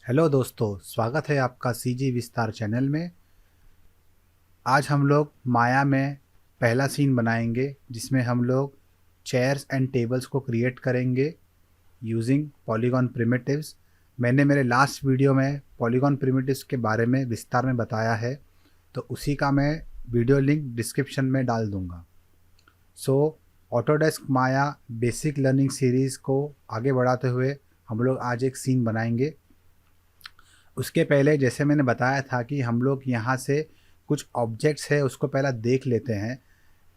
Hello दोस्तों, स्वागत है आपका सीजी विस्तार चैनल में। आज हम लोग माया में पहला सीन बनाएंगे जिसमें हम लोग चेयर्स एंड टेबल्स को क्रिएट करेंगे यूजिंग पॉलीगॉन प्रिमिटिव्स। मैंने मेरे लास्ट वीडियो में पॉलीगॉन प्रिमिटिव्स के बारे में विस्तार में बताया है, तो उसी का मैं वीडियो लिंक डिस्क्रिप्शन में डाल दूंगा। So Autodesk Maya basic learning series को आगे बढ़ाते हुए हम लोग आज एक सीन बनाएंगे। उसके पहले जैसे मैंने बताया था कि हम लोग यहाँ से कुछ ऑब्जेक्ट्स है उसको पहला देख लेते हैं।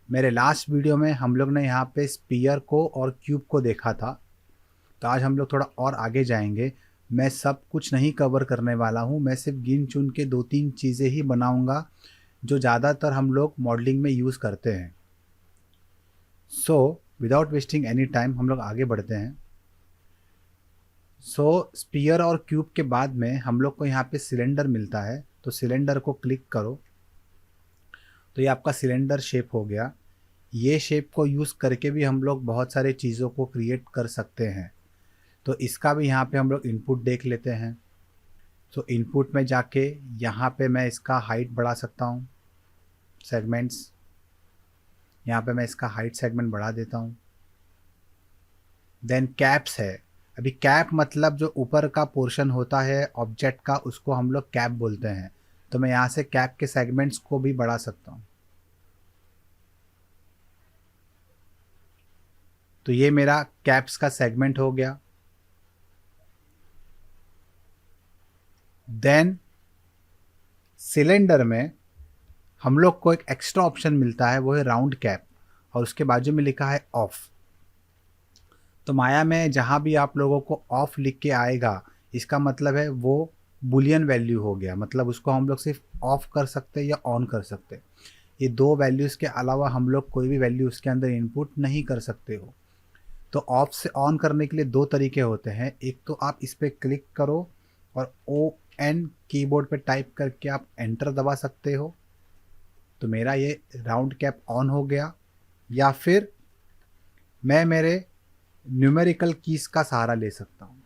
मेरे लास्ट वीडियो में हम लोग ने यहाँ पे स्पीयर को और क्यूब को देखा था, तो आज हम लोग थोड़ा और आगे जाएंगे। मैं सब कुछ नहीं कवर करने वाला हूँ, मैं सिर्फ गिन चुन के दो तीन चीज़ें ही बनाऊँगा जो ज़्यादातर हम लोग मॉडलिंग में यूज़ करते हैं। So without wasting any time हम लोग आगे बढ़ते हैं। स्पीयर और क्यूब के बाद में हम लोग को यहाँ पे सिलेंडर मिलता है, तो सिलेंडर को क्लिक करो तो ये आपका सिलेंडर शेप हो गया। ये शेप को यूज़ करके भी हम लोग बहुत सारे चीज़ों को क्रिएट कर सकते हैं, तो इसका भी यहाँ पे हम लोग इनपुट देख लेते हैं। तो इनपुट में जाके यहाँ पे मैं इसका हाइट बढ़ा सकता हूँ, सेगमेंट्स। यहाँ पे मैं इसका हाइट सेगमेंट बढ़ा देता हूँ। देन कैप्स है। अभी कैप मतलब जो ऊपर का पोर्शन होता है ऑब्जेक्ट का, उसको हम लोग कैप बोलते हैं। तो मैं यहाँ से कैप के सेगमेंट्स को भी बढ़ा सकता हूँ। तो ये मेरा कैप्स का सेगमेंट हो गया। देन सिलेंडर में हम लोग को एक एक्स्ट्रा ऑप्शन मिलता है, वो है राउंड कैप, और उसके बाजू में लिखा है ऑफ। तो माया में जहाँ भी आप लोगों को ऑफ लिख के आएगा, इसका मतलब है वो बुलियन वैल्यू हो गया, मतलब उसको हम लोग सिर्फ ऑफ कर सकते हैं या ऑन कर सकते हैं। ये दो वैल्यूज़ के अलावा हम लोग कोई भी वैल्यू उसके अंदर इनपुट नहीं कर सकते हो। तो ऑफ से ऑन करने के लिए दो तरीके होते हैं। एक तो आप इस पर क्लिक करो और ON कीबोर्ड पे टाइप करके आप एंटर दबा सकते हो, तो मेरा ये राउंड कैप ऑन हो गया। या फिर मैं मेरे न्यूमेरिकल कीज़ का सहारा ले सकता हूँ।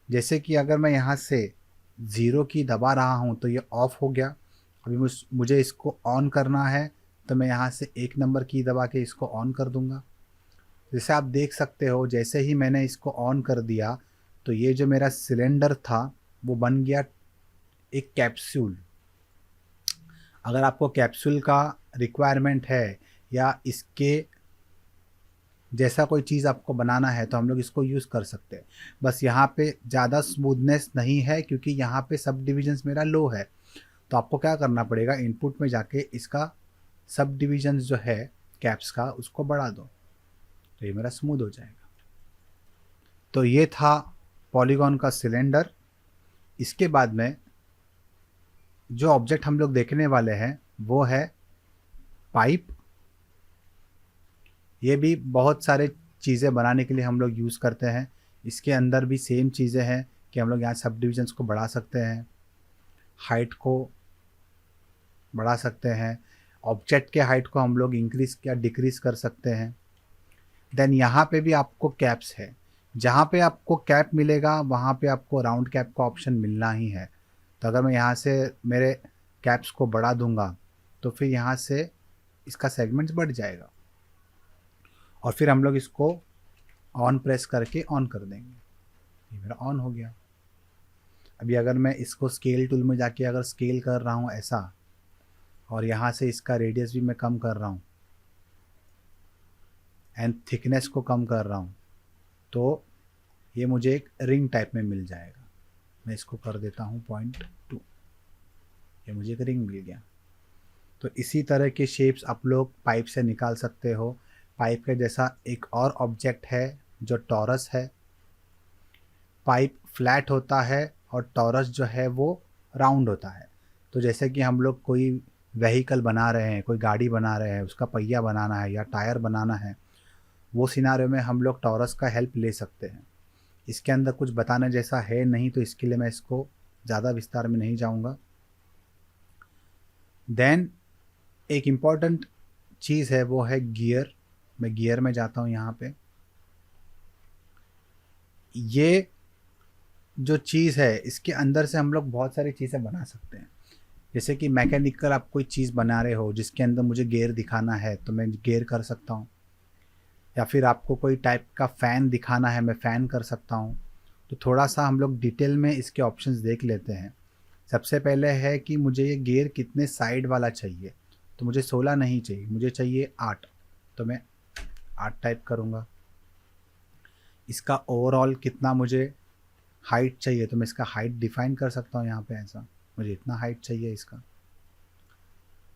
जैसे कि अगर मैं यहाँ से 0 की दबा रहा हूँ तो ये ऑफ हो गया। अभी मुझे इसको ऑन करना है, तो मैं यहाँ से 1 नंबर की दबा के इसको ऑन कर दूँगा। जैसे आप देख सकते हो, जैसे ही मैंने इसको ऑन कर दिया तो ये जो मेरा सिलेंडर था वो बन गया एक कैप्सूल। अगर आपको कैप्सूल का रिक्वायरमेंट है या इसके जैसा कोई चीज़ आपको बनाना है तो हम लोग इसको यूज़ कर सकते हैं। बस यहाँ पे ज़्यादा स्मूथनेस नहीं है क्योंकि यहाँ पे सब डिविजन्स मेरा लो है। तो आपको क्या करना पड़ेगा, इनपुट में जाके इसका सब डिविजन्स जो है कैप्स का उसको बढ़ा दो, तो ये मेरा स्मूथ हो जाएगा। तो ये था पॉलीगॉन का सिलेंडर। इसके बाद में जो ऑब्जेक्ट हम लोग देखने वाले हैं वो है पाइप। ये भी बहुत सारे चीज़ें बनाने के लिए हम लोग यूज़ करते हैं। इसके अंदर भी सेम चीज़ें हैं कि हम लोग यहाँ सब डिविजन्स को बढ़ा सकते हैं, हाइट को बढ़ा सकते हैं, ऑब्जेक्ट के हाइट को हम लोग इंक्रीज़ या डिक्रीज़ कर सकते हैं। देन यहाँ पे भी आपको कैप्स है, जहाँ पे आपको कैप मिलेगा वहाँ पे आपको राउंड कैप का ऑप्शन मिलना ही है। तो अगर मैं यहाँ से मेरे कैप्स को बढ़ा दूंगा तो फिर यहाँ से इसका सेगमेंट्स बढ़ जाएगा, और फिर हम लोग इसको ऑन प्रेस करके ऑन कर देंगे। ये मेरा ऑन हो गया। अभी अगर मैं इसको स्केल टूल में जाके अगर स्केल कर रहा हूँ ऐसा, और यहाँ से इसका रेडियस भी मैं कम कर रहा हूँ एंड थिकनेस को कम कर रहा हूँ, तो ये मुझे एक रिंग टाइप में मिल जाएगा। मैं इसको कर देता हूँ 0.2, ये मुझे एक रिंग मिल गया। तो इसी तरह के शेप्स आप लोग पाइप से निकाल सकते हो। पाइप के जैसा एक और ऑब्जेक्ट है जो टॉरस है। पाइप फ्लैट होता है और टॉरस जो है वो राउंड होता है। तो जैसे कि हम लोग कोई व्हीकल बना रहे हैं, कोई गाड़ी बना रहे हैं, उसका पहिया बनाना है या टायर बनाना है, वो सिनारियो में हम लोग टॉरस का हेल्प ले सकते हैं। इसके अंदर कुछ बताने जैसा है नहीं, तो इसके लिए मैं इसको ज़्यादा विस्तार में नहीं जाऊँगा। देन एक इम्पॉर्टेंट चीज़ है वो है गियर। मैं गियर में जाता हूँ। यहाँ पे ये जो चीज़ है इसके अंदर से हम लोग बहुत सारी चीज़ें बना सकते हैं। जैसे कि मैकेनिकल आप कोई चीज़ बना रहे हो जिसके अंदर मुझे गियर दिखाना है तो मैं गियर कर सकता हूँ, या फिर आपको कोई टाइप का फ़ैन दिखाना है मैं फ़ैन कर सकता हूँ। तो थोड़ा सा हम लोग डिटेल में इसके ऑप्शंस देख लेते हैं। सबसे पहले है कि मुझे ये गियर कितने साइड वाला चाहिए, तो मुझे 16 नहीं चाहिए, मुझे चाहिए 8, तो मैं 8 टाइप करूँगा। इसका ओवरऑल कितना मुझे हाइट चाहिए, तो मैं इसका हाइट डिफाइन कर सकता हूँ यहाँ पे ऐसा, मुझे इतना हाइट चाहिए इसका।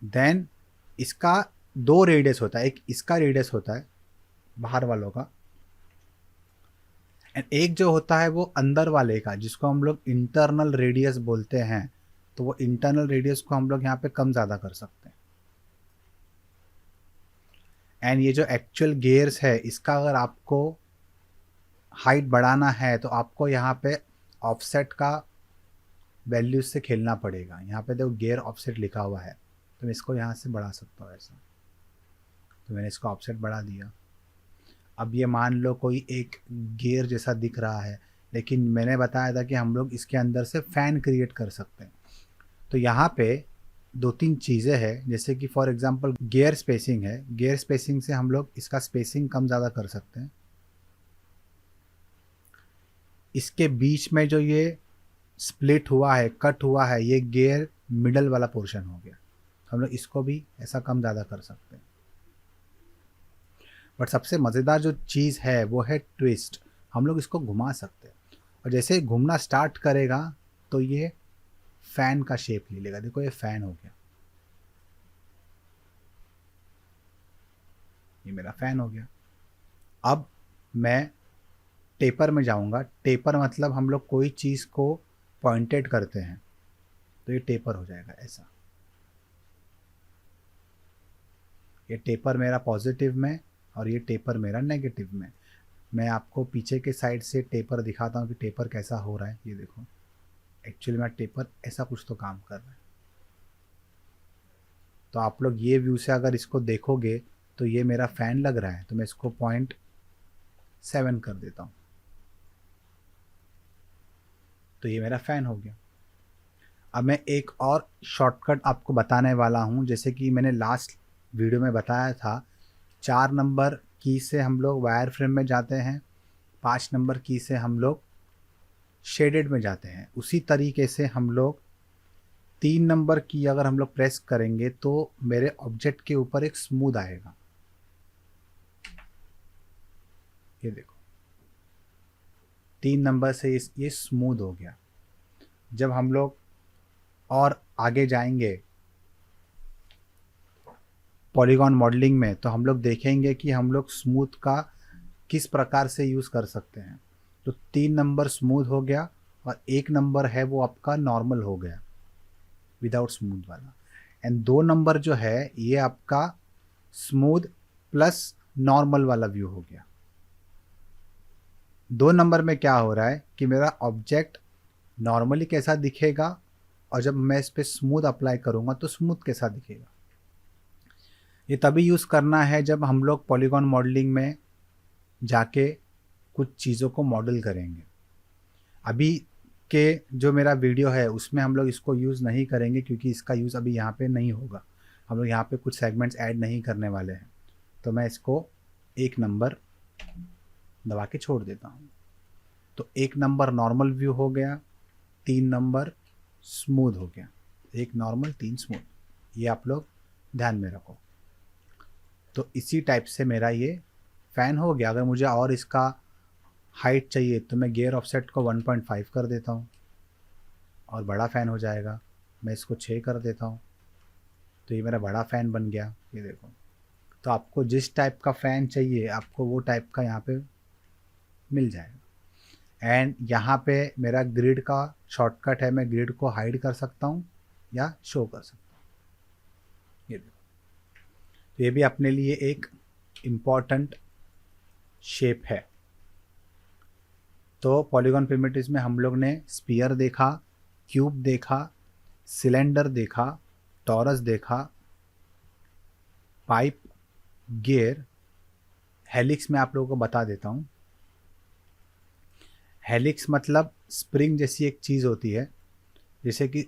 देन इसका 2 रेडियस होता है, एक इसका रेडियस होता है बाहर वालों का, एंड एक जो होता है वो अंदर वाले का जिसको हम लोग इंटरनल रेडियस बोलते हैं। तो वो इंटरनल रेडियस को हम लोग यहाँ पे कम ज़्यादा कर सकते हैं। एंड ये जो एक्चुअल गियर्स है इसका अगर आपको हाइट बढ़ाना है तो आपको यहाँ पे ऑफसेट का वैल्यूज से खेलना पड़ेगा। यहाँ पे देखो गियर ऑफसेट लिखा हुआ है, तो मैं इसको यहाँ से बढ़ा सकता हूँ ऐसा, तो मैंने इसको ऑफसेट बढ़ा दिया। अब ये मान लो कोई एक गियर जैसा दिख रहा है, लेकिन मैंने बताया था कि हम लोग इसके अंदर से फ़ैन क्रिएट कर सकते हैं। तो यहाँ पे 2-3 चीज़ें हैं, जैसे कि फॉर एग्जांपल गियर स्पेसिंग है, गियर स्पेसिंग से हम लोग इसका स्पेसिंग कम ज़्यादा कर सकते हैं। इसके बीच में जो ये स्प्लिट हुआ है, कट हुआ है, ये गियर मिडल वाला पोर्शन हो गया, हम लोग इसको भी ऐसा कम ज़्यादा कर सकते हैं। बट सबसे मज़ेदार जो चीज़ है वो है ट्विस्ट, हम लोग इसको घुमा सकते हैं, और जैसे ही घूमना स्टार्ट करेगा तो ये फ़ैन का शेप ले लेगा। देखो ये फ़ैन हो गया, ये मेरा फ़ैन हो गया। अब मैं टेपर में जाऊंगा, टेपर मतलब हम लोग कोई चीज़ को पॉइंटेड करते हैं, तो ये टेपर हो जाएगा ऐसा। ये टेपर मेरा पॉजिटिव में और ये टेपर मेरा नेगेटिव में। मैं आपको पीछे के साइड से टेपर दिखाता हूँ कि टेपर कैसा हो रहा है। ये देखो एक्चुअली मेरा टेपर ऐसा कुछ तो काम कर रहा है। तो आप लोग ये व्यू से अगर इसको देखोगे तो ये मेरा फ़ैन लग रहा है, तो मैं इसको 0.7 कर देता हूँ, तो ये मेरा फ़ैन हो गया। अब मैं एक और शॉर्टकट आपको बताने वाला हूँ, जैसे कि मैंने लास्ट वीडियो में बताया था 4 नंबर की से हम लोग वायर फ्रेम में जाते हैं, 5 नंबर की से हम लोग शेडेड में जाते हैं। उसी तरीके से हम लोग 3 नंबर की अगर हम लोग प्रेस करेंगे तो मेरे ऑब्जेक्ट के ऊपर एक स्मूथ आएगा। ये देखो 3 नंबर से ये स्मूथ हो गया। जब हम लोग और आगे जाएंगे पॉलीगॉन मॉडलिंग में तो हम लोग देखेंगे कि हम लोग स्मूथ का किस प्रकार से यूज़ कर सकते हैं। तो 3 नंबर स्मूथ हो गया और 1 नंबर है वो आपका नॉर्मल हो गया विदाउट स्मूथ वाला, एंड 2 नंबर जो है ये आपका स्मूथ प्लस नॉर्मल वाला व्यू हो गया। 2 नंबर में क्या हो रहा है कि मेरा ऑब्जेक्ट नॉर्मली कैसा दिखेगा और जब मैं इस पर स्मूथ अप्लाई करूँगा तो स्मूथ कैसा दिखेगा। ये तभी यूज़ करना है जब हम लोग पॉलीगॉन मॉडलिंग में जाके कुछ चीज़ों को मॉडल करेंगे। अभी के जो मेरा वीडियो है उसमें हम लोग इसको यूज़ नहीं करेंगे क्योंकि इसका यूज़ अभी यहाँ पे नहीं होगा। हम लोग यहाँ पे कुछ सेगमेंट्स ऐड नहीं करने वाले हैं, तो मैं इसको 1 नंबर दबा के छोड़ देता हूँ। तो 1 नंबर नॉर्मल व्यू हो गया, 3 नंबर स्मूथ हो गया, 1 नॉर्मल 3 स्मूथ, ये आप लोग ध्यान में रखो। तो इसी टाइप से मेरा ये फ़ैन हो गया। अगर मुझे और इसका हाइट चाहिए तो मैं गियर ऑफसेट को 1.5 कर देता हूँ और बड़ा फ़ैन हो जाएगा। मैं इसको 6 कर देता हूँ तो ये मेरा बड़ा फ़ैन बन गया। ये देखो, तो आपको जिस टाइप का फ़ैन चाहिए आपको वो टाइप का यहाँ पे मिल जाएगा। एंड यहाँ पे मेरा ग्रिड का शॉर्टकट है, मैं ग्रिड को हाइड कर सकता हूँ या शो कर सकता हूँ। ये देखो, तो ये भी अपने लिए एक इम्पॉर्टेंट शेप है। तो पॉलीगॉन प्रिमिटिव्स में हम लोग ने स्पीयर देखा, क्यूब देखा, सिलेंडर देखा, टॉरस देखा, पाइप, गियर, हेलिक्स में आप लोगों को बता देता हूँ। हेलिक्स मतलब स्प्रिंग जैसी एक चीज़ होती है, जैसे कि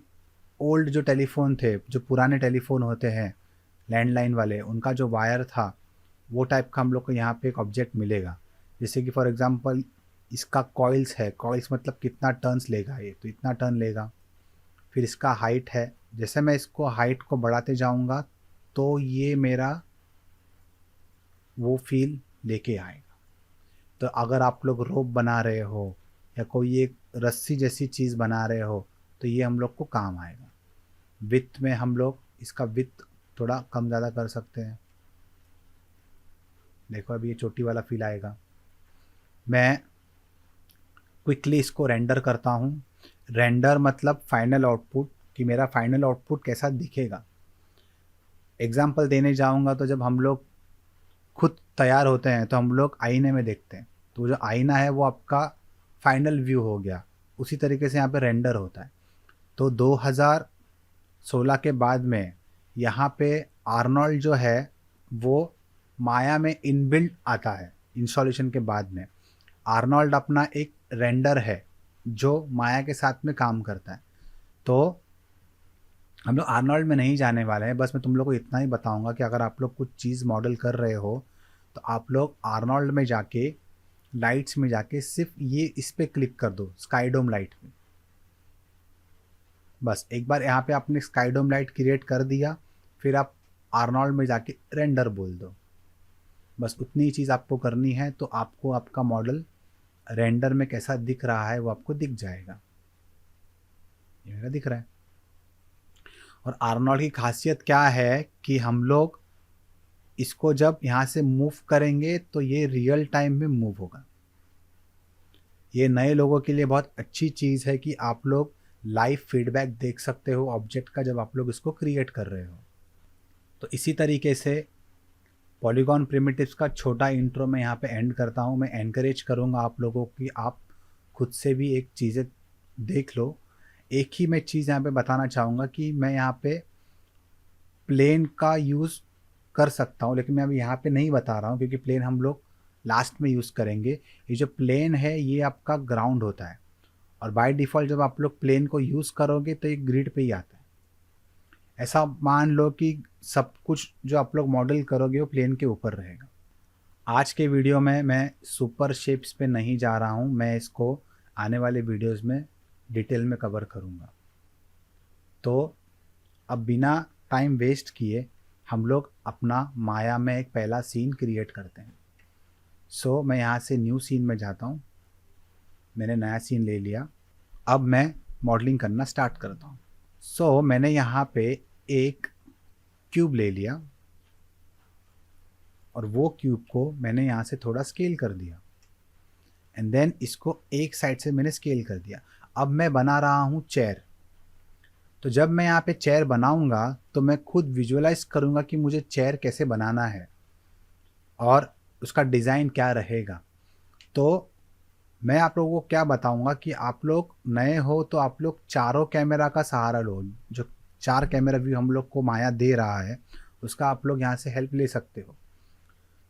ओल्ड जो टेलीफोन थे, जो पुराने टेलीफोन होते हैं लैंडलाइन वाले, उनका जो वायर था वो टाइप का हम लोग को यहाँ पे एक ऑब्जेक्ट मिलेगा। जैसे कि फॉर एग्जांपल इसका कॉइल्स है, कॉइल्स मतलब कितना टर्न्स लेगा ये, तो इतना टर्न लेगा। फिर इसका हाइट है, जैसे मैं इसको हाइट को बढ़ाते जाऊँगा तो ये मेरा वो फील लेके आएगा। तो अगर आप लोग रोप बना रहे हो या कोई एक रस्सी जैसी चीज़ बना रहे हो तो ये हम लोग को काम आएगा। विथ में हम लोग इसका विथ थोड़ा कम ज़्यादा कर सकते हैं। देखो अभी ये चोटी वाला फील आएगा। मैं क्विकली इसको रेंडर करता हूँ। रेंडर मतलब फाइनल आउटपुट, कि मेरा फाइनल आउटपुट कैसा दिखेगा। एग्जाम्पल देने जाऊँगा तो जब हम लोग खुद तैयार होते हैं तो हम लोग आईने में देखते हैं, तो जो आईना है वो आपका फाइनल व्यू हो गया। उसी तरीके से यहाँ पे रेंडर होता है। तो 2016 के बाद में यहाँ पे आर्नोल्ड जो है वो माया में इनबिल्ट आता है। इंस्टॉलेशन के बाद में आर्नोल्ड अपना एक रेंडर है जो माया के साथ में काम करता है। तो हम लोग आर्नोल्ड में नहीं जाने वाले हैं, बस मैं तुम लोग को इतना ही बताऊंगा कि अगर आप लोग कुछ चीज़ मॉडल कर रहे हो तो आप लोग आर्नोल्ड में जाके लाइट्स में जाके सिर्फ ये इस पे क्लिक कर दो, स्काईडोम लाइट में। बस एक बार यहाँ पे आपने स्काईडोम लाइट क्रिएट कर दिया, फिर आप आर्नोल्ड में जाके रेंडर बोल दो। बस उतनी ही चीज़ आपको करनी है, तो आपको आपका मॉडल रेंडर में कैसा दिख रहा है वो आपको दिख जाएगा। ये मेरा दिख रहा है। और आर्नोल्ड की खासियत क्या है कि हम लोग इसको जब यहाँ से मूव करेंगे तो ये रियल टाइम में मूव होगा। ये नए लोगों के लिए बहुत अच्छी चीज़ है कि आप लोग लाइव फीडबैक देख सकते हो ऑब्जेक्ट का जब आप लोग इसको क्रिएट कर रहे हो। तो इसी तरीके से पॉलीगॉन प्रिमिटिव्स का छोटा इंट्रो मैं यहाँ पे एंड करता हूँ। मैं एनकरेज करूँगा आप लोगों की आप खुद से भी एक चीज़ें देख लो। एक ही मैं चीज़ यहाँ पे बताना चाहूँगा कि मैं यहाँ पे प्लेन का यूज़ कर सकता हूँ, लेकिन मैं अभी यहाँ पे नहीं बता रहा हूँ क्योंकि प्लेन हम लोग लास्ट में यूज़ करेंगे। ये जो प्लेन है ये आपका ग्राउंड होता है, और बाय डिफ़ॉल्ट जब आप लोग प्लेन को यूज़ करोगे तो ये ग्रिड पे ही आता है। ऐसा मान लो कि सब कुछ जो आप लोग मॉडल करोगे वो प्लेन के ऊपर रहेगा। आज के वीडियो में मैं सुपर शेप्स पे नहीं जा रहा हूँ, मैं इसको आने वाले वीडियोज़ में डिटेल में कवर करूँगा। तो अब बिना टाइम वेस्ट किए हम लोग अपना माया में एक पहला सीन क्रिएट करते हैं। सो मैं यहाँ से न्यू सीन में जाता हूँ। मैंने नया सीन ले लिया। अब मैं मॉडलिंग करना स्टार्ट करता हूँ। सो मैंने यहाँ पे एक क्यूब ले लिया और वो क्यूब को मैंने यहाँ से थोड़ा स्केल कर दिया, एंड देन इसको एक साइड से मैंने स्केल कर दिया। अब मैं बना रहा हूँ चेयर। तो जब मैं यहाँ पे चेयर बनाऊंगा तो मैं खुद विजुअलाइज करूँगा कि मुझे चेयर कैसे बनाना है और उसका डिज़ाइन क्या रहेगा। तो मैं आप लोगों को क्या बताऊंगा कि आप लोग नए हो तो आप लोग चारों कैमरा का सहारा लो। जो 4 कैमरा व्यू हम लोग को माया दे रहा है उसका आप लोग यहाँ से हेल्प ले सकते हो।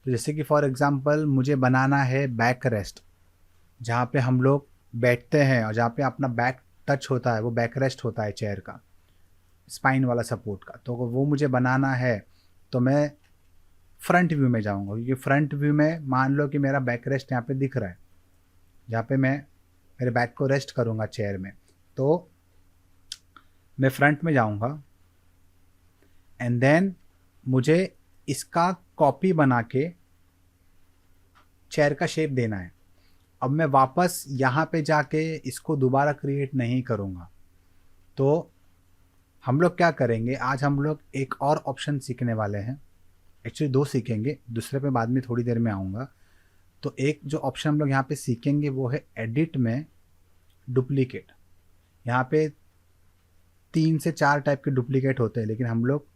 तो जैसे कि फॉर एग्ज़ाम्पल मुझे बनाना है बैक रेस्ट, जहाँ पे हम लोग बैठते हैं और जहाँ पे अपना बैक टच होता है वो बैक रेस्ट होता है चेयर का, स्पाइन वाला सपोर्ट का। तो वो मुझे बनाना है तो मैं फ्रंट व्यू में जाऊँगा, क्योंकि फ्रंट व्यू में मान लो कि मेरा बैक रेस्ट यहाँ पे दिख रहा है, जहाँ पे मैं मेरे बैक को रेस्ट करूँगा चेयर में। तो मैं फ्रंट में जाऊँगा एंड देन मुझे इसका कॉपी बना के चेयर का शेप देना है। अब मैं वापस यहाँ पे जाके इसको दोबारा क्रिएट नहीं करूँगा। तो हम लोग क्या करेंगे, आज हम लोग एक और ऑप्शन सीखने वाले हैं। एक्चुअली 2 सीखेंगे, दूसरे पे बाद में थोड़ी देर में आऊँगा। तो एक जो ऑप्शन हम लोग यहाँ पे सीखेंगे वो है एडिट में डुप्लीकेट। यहाँ पे 3 से 4 टाइप के डुप्लीकेट होते हैं, लेकिन हम लोग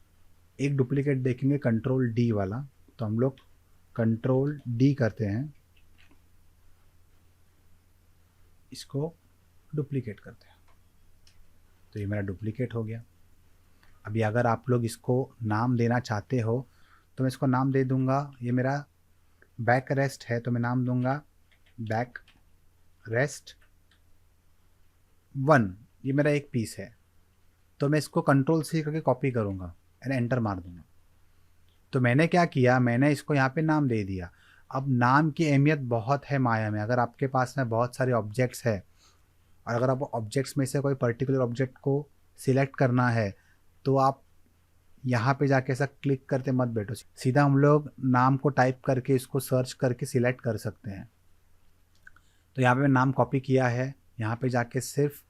एक डुप्लीकेट देखेंगे कंट्रोल डी वाला। तो हम लोग कंट्रोल डी करते हैं, इसको डुप्लीकेट करते हैं। तो ये मेरा डुप्लीकेट हो गया। अभी अगर आप लोग इसको नाम देना चाहते हो तो मैं इसको नाम दे दूंगा, ये मेरा बैक रेस्ट है तो मैं नाम दूंगा बैक रेस्ट 1, ये मेरा एक पीस है, तो मैं इसको Ctrl+C करके कॉपी करूँगा एंड एंटर मार दूंगा। तो मैंने क्या किया, मैंने इसको यहाँ पे नाम दे दिया। अब नाम की अहमियत बहुत है माया में। अगर आपके पास में बहुत सारे ऑब्जेक्ट्स है और अगर आप ऑब्जेक्ट्स में से कोई पर्टिकुलर ऑब्जेक्ट को सिलेक्ट करना है, तो आप यहाँ पे जाके ऐसा क्लिक करते मत बैठो, सीधा हम लोग नाम को टाइप करके इसको सर्च करके सिलेक्ट कर सकते हैं। तो यहाँ पे मैं नाम कॉपी किया है, यहाँ पे जाके सिर्फ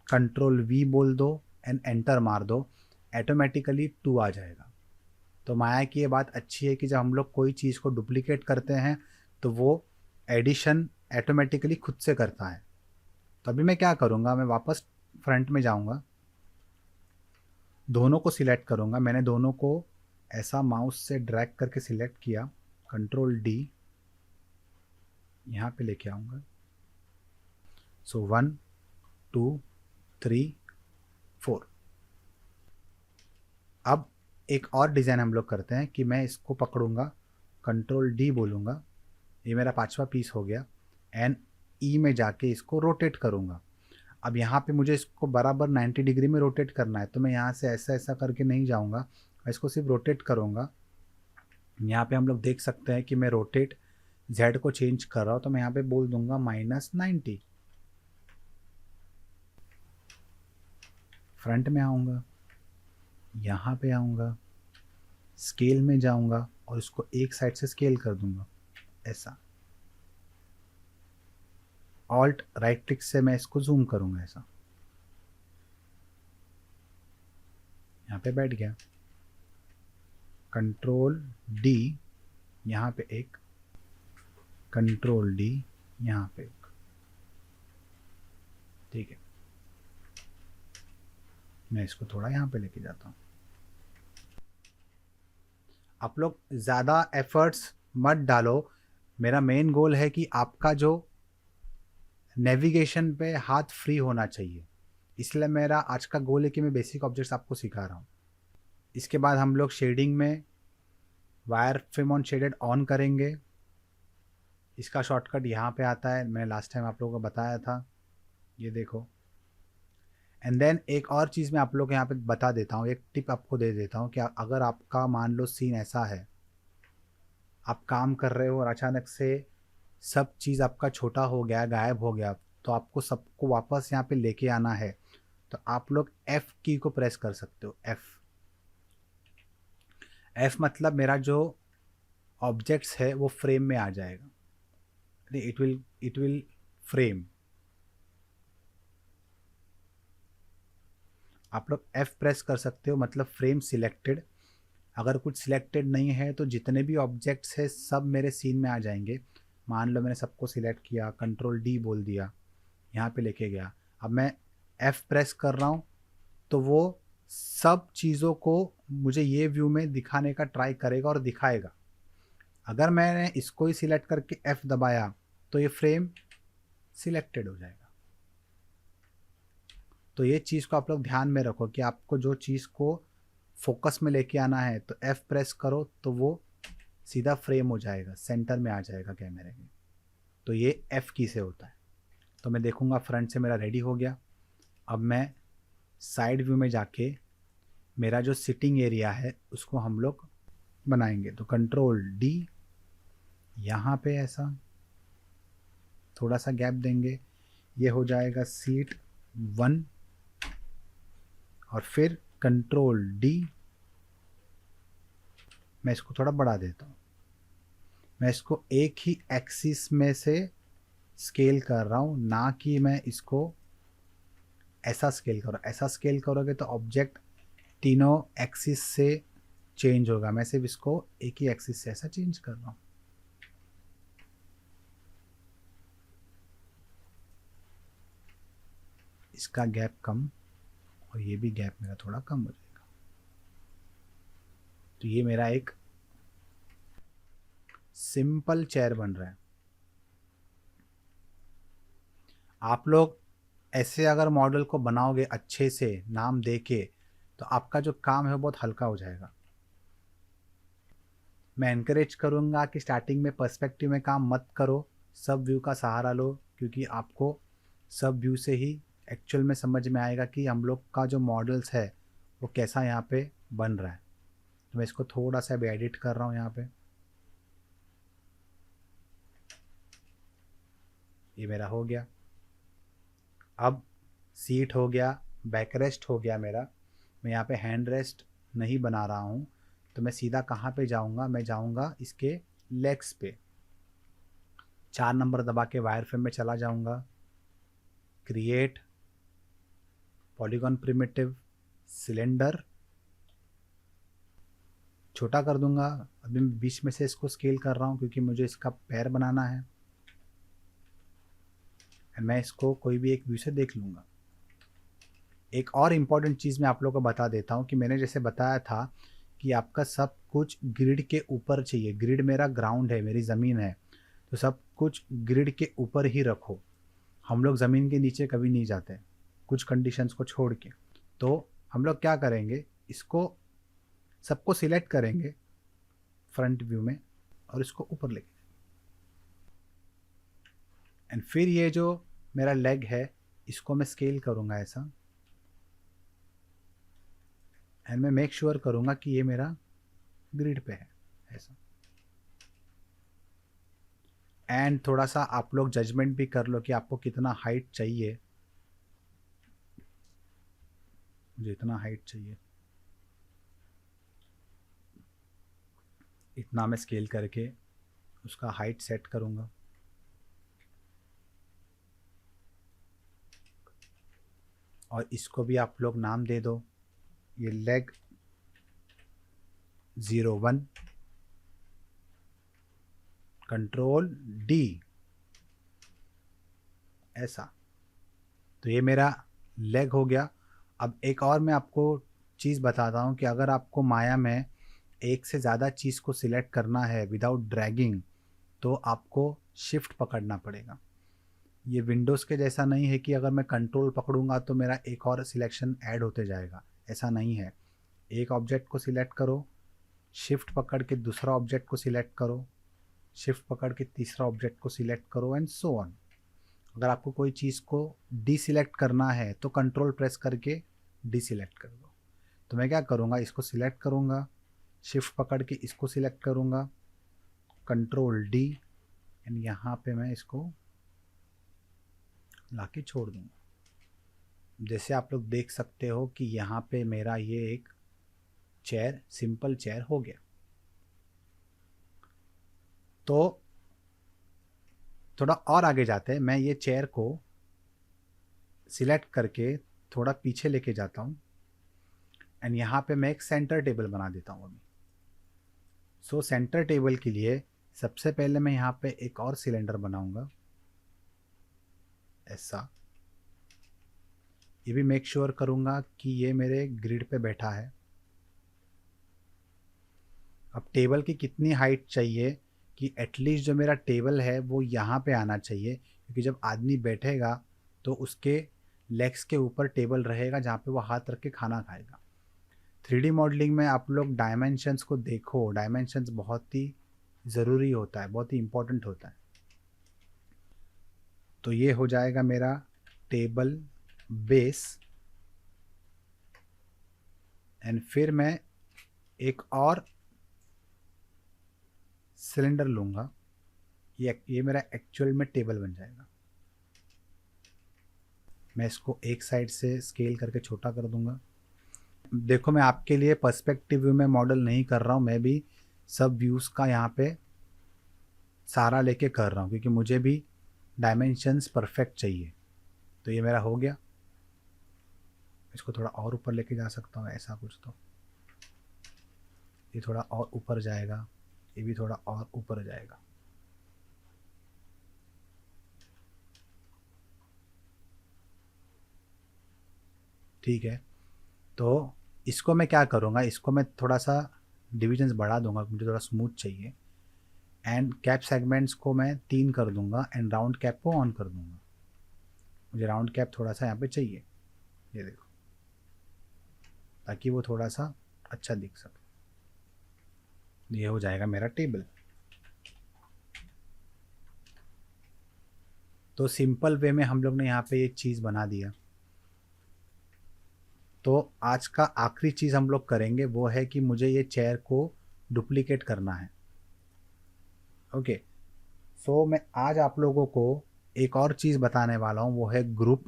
Ctrl+V बोल दो एंड एंटर मार दो, ऑटोमेटिकली 2 आ जाएगा। तो माया की ये बात अच्छी है कि जब हम लोग कोई चीज़ को डुप्लीकेट करते हैं तो वो एडिशन ऑटोमेटिकली खुद से करता है। तो अभी मैं क्या करूँगा, मैं वापस फ्रंट में जाऊँगा, दोनों को सिलेक्ट करूँगा। मैंने दोनों को ऐसा माउस से ड्रैग करके सिलेक्ट किया, Ctrl+D यहाँ पे लेके आऊँगा। सो 1 2 3 4। अब एक और डिज़ाइन हम लोग करते हैं कि मैं इसको पकड़ूंगा, Ctrl+D बोलूँगा, ये मेरा 5वां पीस हो गया, एंड ई में जाके इसको रोटेट करूँगा। अब यहाँ पे मुझे इसको बराबर 90 डिग्री में रोटेट करना है, तो मैं यहाँ से ऐसा ऐसा करके नहीं जाऊँगा, मैं इसको सिर्फ रोटेट करूँगा। यहाँ पे हम लोग देख सकते हैं कि मैं रोटेट Z को चेंज कर रहा हूँ, तो मैं यहाँ पे बोल दूंगा -90। फ्रंट में आऊँगा, यहाँ पे आऊँगा, स्केल में जाऊँगा और इसको एक साइड से स्केल कर दूंगा ऐसा। ऑल्ट राइट क्लिक से मैं इसको जूम करूँगा ऐसा, यहाँ पे बैठ गया। Ctrl+D यहाँ पे एक, Ctrl+D यहाँ पे एक, ठीक है। मैं इसको थोड़ा यहाँ पे लेके जाता हूँ। आप लोग ज़्यादा एफर्ट्स मत डालो, मेरा मेन गोल है कि आपका जो नेविगेशन पे हाथ फ्री होना चाहिए, इसलिए मेरा आज का गोल है कि मैं बेसिक ऑब्जेक्ट्स आपको सिखा रहा हूँ। इसके बाद हम लोग शेडिंग में wire frame on shaded on करेंगे। इसका शॉर्टकट यहाँ पे आता है, मैंने लास्ट टाइम आप लोगों को बताया था, ये देखो। एंड देन एक और चीज़ मैं आप लोग को यहाँ पे बता देता हूँ, एक टिप आपको दे देता हूँ कि अगर आपका मान लो सीन ऐसा है, आप काम कर रहे हो और अचानक से सब चीज़ आपका छोटा हो गया, गायब हो गया, तो आपको सबको वापस यहाँ पे लेके आना है, तो आप लोग F की को प्रेस कर सकते हो। F मतलब मेरा जो ऑब्जेक्ट्स है वो फ्रेम में आ जाएगा, इट विल फ्रेम। आप लोग F प्रेस कर सकते हो, मतलब फ्रेम सिलेक्टेड। अगर कुछ सिलेक्टेड नहीं है तो जितने भी ऑब्जेक्ट्स है सब मेरे सीन में आ जाएंगे। मान लो मैंने सबको सिलेक्ट किया, Ctrl+D बोल दिया, यहाँ पे लेके गया। अब मैं F प्रेस कर रहा हूँ तो वो सब चीज़ों को मुझे ये व्यू में दिखाने का ट्राई करेगा और दिखाएगा। अगर मैंने इसको ही सिलेक्ट करके F दबाया तो ये फ्रेम सिलेक्टेड हो जाएगा। तो ये चीज़ को आप लोग ध्यान में रखो कि आपको जो चीज़ को फोकस में लेके आना है तो F प्रेस करो तो वो सीधा फ्रेम हो जाएगा, सेंटर में आ जाएगा कैमरे के। तो ये F की से होता है। तो मैं देखूंगा फ्रंट से मेरा रेडी हो गया। अब मैं साइड व्यू में जाके मेरा जो सिटिंग एरिया है उसको हम लोग बनाएंगे। तो Ctrl+D यहाँ पे ऐसा थोड़ा सा गैप देंगे, ये हो जाएगा सीट 1, और फिर Ctrl+D, मैं इसको थोड़ा बढ़ा देता हूँ। मैं इसको एक ही एक्सिस में से स्केल कर रहा हूँ, ना कि मैं इसको ऐसा स्केल करो। ऐसा स्केल करोगे तो ऑब्जेक्ट तीनों एक्सिस से चेंज होगा, मैं सिर्फ इसको एक ही एक्सिस से ऐसा चेंज कर रहा हूँ। इसका गैप कम और ये भी गैप मेरा थोड़ा कम हो जाएगा। तो ये मेरा एक सिंपल चेयर बन रहा है। आप लोग ऐसे अगर मॉडल को बनाओगे अच्छे से नाम देके तो आपका जो काम है वो बहुत हल्का हो जाएगा। मैं एनकरेज करूँगा कि स्टार्टिंग में पर्सपेक्टिव में काम मत करो, सब व्यू का सहारा लो, क्योंकि आपको सब व्यू से ही एक्चुअल में समझ में आएगा कि हम लोग का जो मॉडल्स है वो कैसा यहाँ पे बन रहा है। तो मैं इसको थोड़ा सा भी एडिट कर रहा हूँ यहाँ पे। ये मेरा हो गया। अब सीट हो गया, बैकरेस्ट हो गया मेरा। मैं यहाँ पे हैंड रेस्ट नहीं बना रहा हूँ, तो मैं सीधा कहाँ पे जाऊँगा, मैं जाऊँगा इसके लेग्स पे। 4 नंबर दबा के वायर फ्रेम में चला जाऊँगा, क्रिएट पॉलीगॉन प्रिमिटिव सिलेंडर, छोटा कर दूंगा। अभी मैं बीच में से इसको स्केल कर रहा हूँ क्योंकि मुझे इसका पैर बनाना है। मैं इसको कोई भी एक व्यू से देख लूँगा। एक और इम्पॉर्टेंट चीज़ मैं आप लोगों को बता देता हूँ कि मैंने जैसे बताया था कि आपका सब कुछ ग्रिड के ऊपर चाहिए। ग्रिड मेरा ग्राउंड है, मेरी ज़मीन है, तो सब कुछ ग्रिड के ऊपर ही रखो। हम लोग ज़मीन के नीचे कभी नहीं जाते कुछ कंडीशंस को छोड़ के। तो हम लोग क्या करेंगे, इसको सबको सिलेक्ट करेंगे फ्रंट व्यू में और इसको ऊपर लेके, एंड फिर ये जो मेरा लेग है इसको मैं स्केल करूँगा ऐसा, एंड मैं मेक श्योर करूँगा कि ये मेरा ग्रिड पे है ऐसा। एंड थोड़ा सा आप लोग जजमेंट भी कर लो कि आपको कितना हाइट चाहिए। मुझे इतना हाइट चाहिए, इतना मैं स्केल करके उसका हाइट सेट करूँगा। और इसको भी आप लोग नाम दे दो, ये लेग 01, कंट्रोल डी, ऐसा। तो ये मेरा लेग हो गया। अब एक और मैं आपको चीज़ बताता हूँ कि अगर आपको माया में एक से ज़्यादा चीज़ को सिलेक्ट करना है विदाउट ड्रैगिंग, तो आपको शिफ्ट पकड़ना पड़ेगा। ये विंडोज़ के जैसा नहीं है कि अगर मैं कंट्रोल पकड़ूंगा तो मेरा एक और सिलेक्शन ऐड होते जाएगा, ऐसा नहीं है। एक ऑब्जेक्ट को सिलेक्ट करो, शिफ्ट पकड़ के दूसरा ऑब्जेक्ट को सिलेक्ट करो, शिफ्ट पकड़ के तीसरा ऑब्जेक्ट को सिलेक्ट करो, एंड सो ऑन। अगर आपको कोई चीज़ को डीसिलेक्ट करना है तो कंट्रोल प्रेस करके डीसिलेक्ट कर दो। तो मैं क्या करूँगा, इसको सिलेक्ट करूँगा, शिफ्ट पकड़ के इसको सिलेक्ट करूँगा, कंट्रोल डी, एंड यहाँ पे मैं इसको लाके छोड़ दूँगा। जैसे आप लोग देख सकते हो कि यहाँ पे मेरा ये एक चेयर, सिंपल चेयर हो गया। तो थोड़ा और आगे जाते हैं। मैं ये चेयर को सिलेक्ट करके थोड़ा पीछे लेके जाता हूँ, एंड यहाँ पे मैं एक सेंटर टेबल बना देता हूँ अभी। सो सेंटर टेबल के लिए सबसे पहले मैं यहाँ पे एक और सिलेंडर बनाऊंगा ऐसा। ये भी मेक श्योर करूँगा कि ये मेरे ग्रिड पे बैठा है। अब टेबल की कितनी हाइट चाहिए कि एटलीस्ट जो मेरा टेबल है वो यहाँ पे आना चाहिए, क्योंकि जब आदमी बैठेगा तो उसके लेग्स के ऊपर टेबल रहेगा जहाँ पे वो हाथ रख के खाना खाएगा। 3D मॉडलिंग में आप लोग डायमेंशंस को देखो, डायमेंशंस बहुत ही ज़रूरी होता है, बहुत ही इम्पोर्टेंट होता है। तो ये हो जाएगा मेरा टेबल बेस, एंड फिर मैं एक और सिलेंडर लूँगा। ये मेरा एक्चुअल में टेबल बन जाएगा। मैं इसको एक साइड से स्केल करके छोटा कर दूंगा। देखो मैं आपके लिए पर्सपेक्टिव व्यू में मॉडल नहीं कर रहा हूँ, मैं भी सब व्यूज़ का यहाँ पे सारा लेके कर रहा हूँ क्योंकि मुझे भी डायमेंशंस परफेक्ट चाहिए। तो ये मेरा हो गया। इसको थोड़ा और ऊपर लेके जा सकता हूँ ऐसा कुछ, तो ये थोड़ा और ऊपर जाएगा, ये भी थोड़ा और ऊपर जाएगा। ठीक है, तो इसको मैं क्या करूँगा, इसको मैं थोड़ा सा डिविजन्स बढ़ा दूंगा, मुझे थोड़ा स्मूथ चाहिए। एंड कैप सेगमेंट्स को मैं 3 कर दूंगा, एंड राउंड कैप को ऑन कर दूंगा। मुझे राउंड कैप थोड़ा सा यहाँ पे चाहिए, ये देखो, ताकि वो थोड़ा सा अच्छा दिख सके। ये हो जाएगा मेरा टेबल। तो सिंपल वे में हम लोग ने यहाँ पे एक चीज़ बना दिया। तो आज का आखिरी चीज़ हम लोग करेंगे वो है कि मुझे ये चेयर को डुप्लीकेट करना है। ओके, सो मैं आज आप लोगों को एक और चीज़ बताने वाला हूँ, वो है ग्रुप।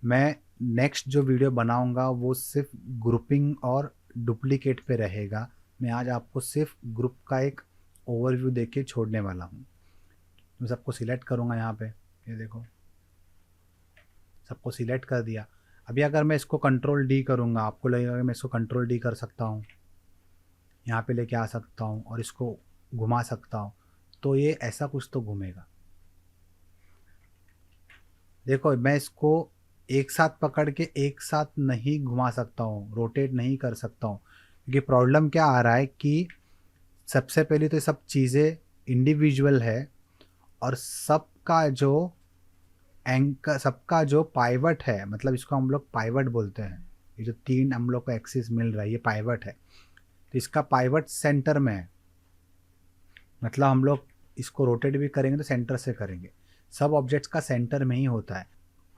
मैं नेक्स्ट जो वीडियो बनाऊंगा वो सिर्फ ग्रुपिंग और डुप्लीकेट पे रहेगा। मैं आज आपको सिर्फ ग्रुप का एक ओवरव्यू दे के छोड़ने वाला हूँ। मैं सबको सिलेक्ट करूँगा यहाँ पे, ये देखो सबको सिलेक्ट कर दिया। अभी अगर मैं इसको कंट्रोल डी करूँगा, आपको लगेगा कि मैं इसको कंट्रोल डी कर सकता हूँ, यहाँ पे लेके आ सकता हूँ और इसको घुमा सकता हूँ, तो ये ऐसा कुछ तो घूमेगा। देखो मैं इसको एक साथ पकड़ के एक साथ नहीं घुमा सकता हूँ, रोटेट नहीं कर सकता हूँ, क्योंकि प्रॉब्लम क्या आ रहा है कि सबसे पहले तो ये सब चीज़ें इंडिविजुअल है और सबका जो पाइवट है, मतलब इसको हम लोग पाइवट बोलते हैं। ये जो तीन हम लोग को एक्सिस मिल रहा है ये पाइवट है, तो इसका पाइवट सेंटर में है। मतलब हम लोग इसको रोटेट भी करेंगे तो सेंटर से करेंगे, सब ऑब्जेक्ट्स का सेंटर में ही होता है।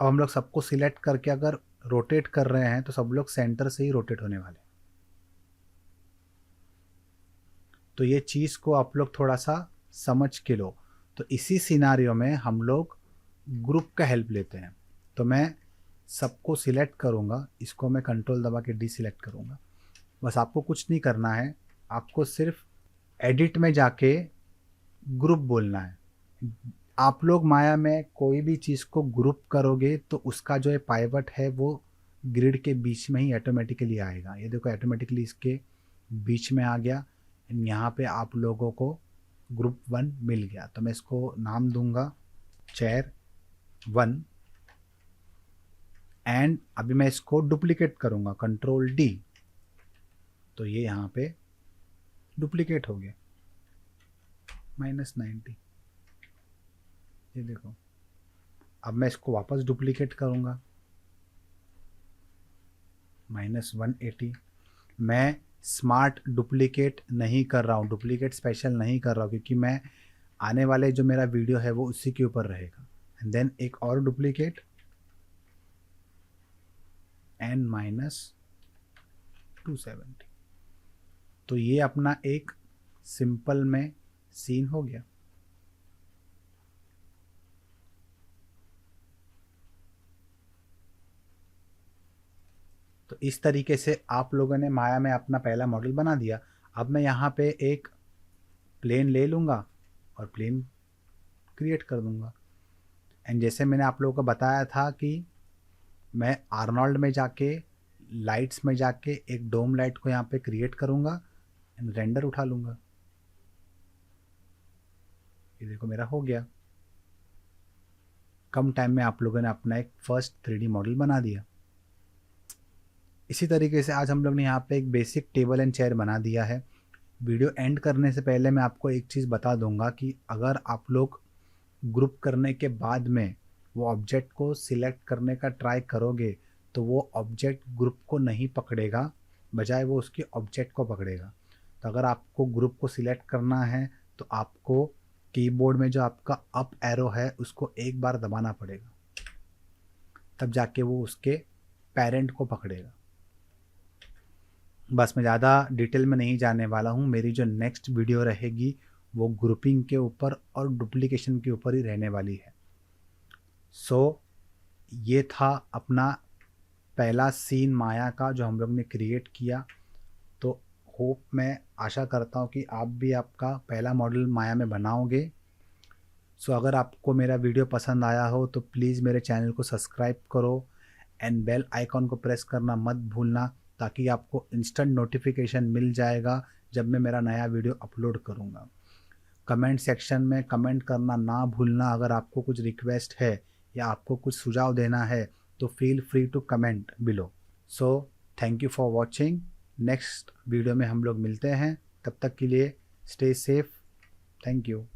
अब हम लोग सबको सिलेक्ट करके अगर रोटेट कर रहे हैं तो सब लोग सेंटर से ही रोटेट होने वाले। तो ये चीज़ को आप लोग थोड़ा सा समझ के लो। तो इसी सिनारियो में हम लोग ग्रुप का हेल्प लेते हैं। तो मैं सबको सिलेक्ट करूँगा, इसको मैं कंट्रोल दबा के डीसिलेक्ट करूँगा। बस आपको कुछ नहीं करना है, आपको सिर्फ एडिट में जाके ग्रुप बोलना है। आप लोग माया में कोई भी चीज़ को ग्रुप करोगे तो उसका जो है पाइवट है वो ग्रिड के बीच में ही ऑटोमेटिकली आएगा। ये देखो ऑटोमेटिकली इसके बीच में आ गया। यहाँ पे आप लोगों को ग्रुप 1 मिल गया। तो मैं इसको नाम दूंगा चेयर 1 एंड अभी मैं इसको डुप्लीकेट करूँगा कंट्रोल डी, तो ये यहाँ पे डुप्लीकेट हो गया -90। ये देखो अब मैं इसको वापस डुप्लीकेट करूँगा -180। मैं स्मार्ट डुप्लीकेट नहीं कर रहा हूँ, डुप्लीकेट स्पेशल नहीं कर रहा हूँ, क्योंकि मैं आने वाले जो मेरा वीडियो है वो उसी के ऊपर रहेगा। एंड देन एक और डुप्लीकेट एंड -270। तो ये अपना एक सिंपल में सीन हो गया। तो इस तरीके से आप लोगों ने माया में अपना पहला मॉडल बना दिया। अब मैं यहाँ पे एक प्लेन ले लूँगा और प्लेन क्रिएट कर दूँगा। एंड जैसे मैंने आप लोगों को बताया था कि मैं आर्नोल्ड में जाके लाइट्स में जाके एक डोम लाइट को यहाँ पे क्रिएट करूँगा एंड रेंडर उठा लूँगा। ये देखो मेरा हो गया। कम टाइम में आप लोगों ने अपना एक फर्स्ट 3D मॉडल बना दिया। इसी तरीके से आज हम लोग ने यहाँ पे एक बेसिक टेबल एंड चेयर बना दिया है। वीडियो एंड करने से पहले मैं आपको एक चीज़ बता दूंगा कि अगर आप लोग ग्रुप करने के बाद में वो ऑब्जेक्ट को सिलेक्ट करने का ट्राई करोगे तो वो ऑब्जेक्ट ग्रुप को नहीं पकड़ेगा, बजाय वो उसके ऑब्जेक्ट को पकड़ेगा। तो अगर आपको ग्रुप को सिलेक्ट करना है तो आपको कीबोर्ड में जो आपका अप एरो है उसको एक बार दबाना पड़ेगा, तब जाके वो उसके पेरेंट को पकड़ेगा। बस मैं ज़्यादा डिटेल में नहीं जाने वाला हूँ। मेरी जो नेक्स्ट वीडियो रहेगी वो ग्रुपिंग के ऊपर और डुप्लीकेशन के ऊपर ही रहने वाली है। सो ये था अपना पहला सीन माया का जो हम लोग ने क्रिएट किया। तो होप मैं आशा करता हूँ कि आप भी आपका पहला मॉडल माया में बनाओगे। सो अगर आपको मेरा वीडियो पसंद आया हो तो प्लीज़ मेरे चैनल को सब्सक्राइब करो एंड बेल आइकॉन को प्रेस करना मत भूलना, ताकि आपको इंस्टेंट नोटिफिकेशन मिल जाएगा जब मैं मेरा नया वीडियो अपलोड करूँगा। कमेंट सेक्शन में कमेंट करना ना भूलना। अगर आपको कुछ रिक्वेस्ट है या आपको कुछ सुझाव देना है तो feel free to comment below. So thank you for watching. Next video में हम लोग मिलते हैं, तब तक के लिए स्टे सेफ। Thank you.